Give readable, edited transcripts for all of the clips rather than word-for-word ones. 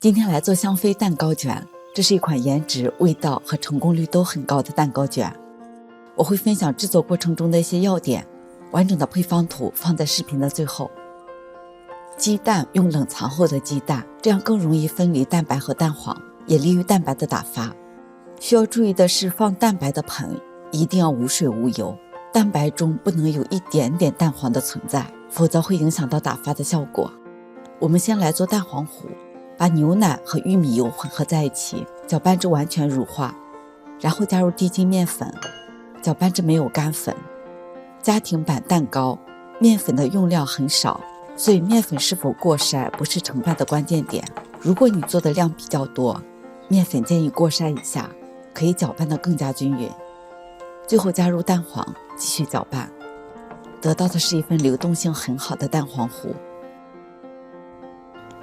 今天来做香妃蛋糕卷，这是一款颜值、味道和成功率都很高的蛋糕卷。我会分享制作过程中的一些要点，完整的配方图放在视频的最后。鸡蛋用冷藏后的鸡蛋，这样更容易分离蛋白和蛋黄，也利于蛋白的打发。需要注意的是，放蛋白的盆一定要无水无油，蛋白中不能有一点点蛋黄的存在，否则会影响到打发的效果。我们先来做蛋黄糊，把牛奶和玉米油混合在一起，搅拌至完全乳化，然后加入低筋面粉，搅拌至没有干粉。家庭版蛋糕面粉的用量很少，所以面粉是否过筛不是成败的关键点。如果你做的量比较多，面粉建议过筛一下，可以搅拌得更加均匀。最后加入蛋黄，继续搅拌，得到的是一份流动性很好的蛋黄糊。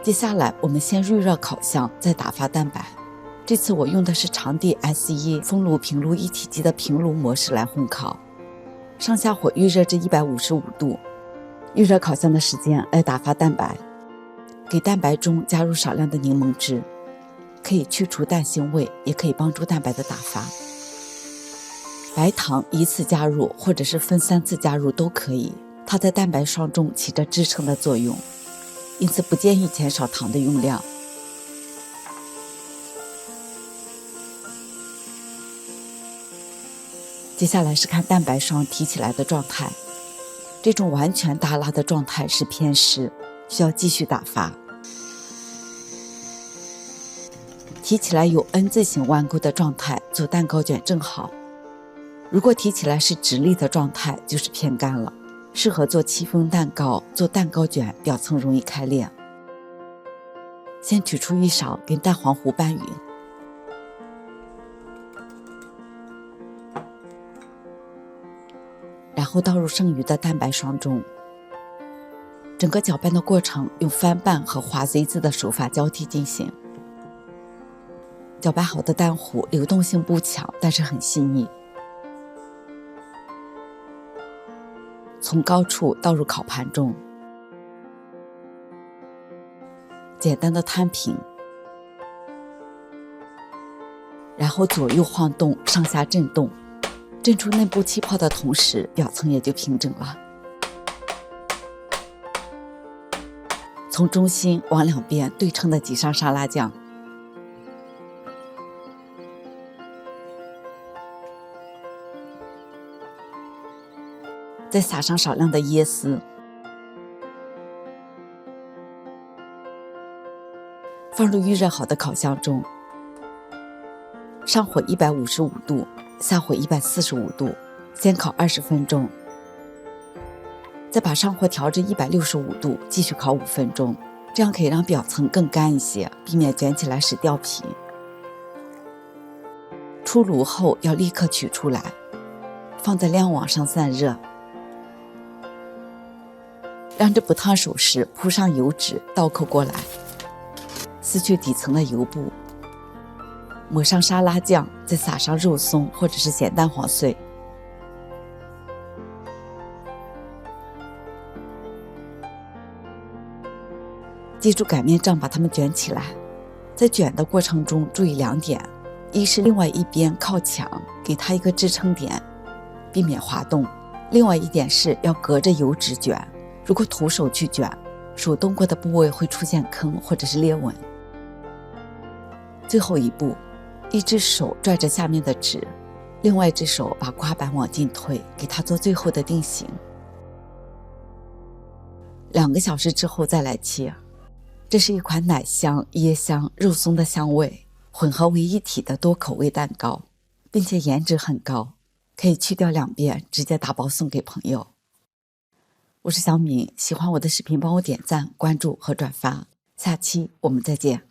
接下来我们先预热烤箱，再打发蛋白。这次我用的是长地 S1 风炉平炉一体机的平炉模式来烘烤，上下火预热至155度。预热烤箱的时间来打发蛋白，给蛋白中加入少量的柠檬汁，可以去除蛋腥味，也可以帮助蛋白的打发。白糖一次加入或者是分3次加入都可以，它在蛋白霜中起着支撑的作用，因此不建议减少糖的用量。接下来是看蛋白霜提起来的状态，这种完全耷拉的状态是偏湿，需要继续打发。提起来有 N 字形弯钩的状态，做蛋糕卷正好。如果提起来是直立的状态，就是偏干了，适合做戚风蛋糕，做蛋糕卷表层容易开裂。先取出一勺，跟蛋黄糊拌匀，然后倒入剩余的蛋白霜中。整个搅拌的过程用翻拌和划 Z 字的手法交替进行。搅拌好的蛋糊流动性不强，但是很细腻。从高处倒入烤盘中，简单的摊平，然后左右晃动，上下震动，震出内部气泡的同时，表层也就平整了。从中心往两边对称的挤上沙拉酱，再撒上少量的椰丝，放入预热好的烤箱中，上火155度，下火145度，先烤20分钟，再把上火调至165度，继续烤5分钟，这样可以让表层更干一些，避免卷起来时掉皮。出炉后要立刻取出来，放在晾网上散热。让这不烫手时铺上油纸，倒扣过来，撕去底层的油布，抹上沙拉酱，再撒上肉松或者是咸蛋黄碎。记住擀面杖把它们卷起来，在卷的过程中注意2点：一是另外一边靠墙，给它一个支撑点，避免滑动；另外一点是要隔着油纸卷，如果徒手去卷，手动过的部位会出现坑或者是裂纹。最后一步，一只手拽着下面的纸，另外一只手把刮板往进推，给它做最后的定型。2个小时之后再来切。这是一款奶香、椰香、肉松的香味混合为一体的多口味蛋糕，并且颜值很高，可以去掉2边，直接打包送给朋友。我是小敏，喜欢我的视频帮我点赞、关注和转发，下期我们再见。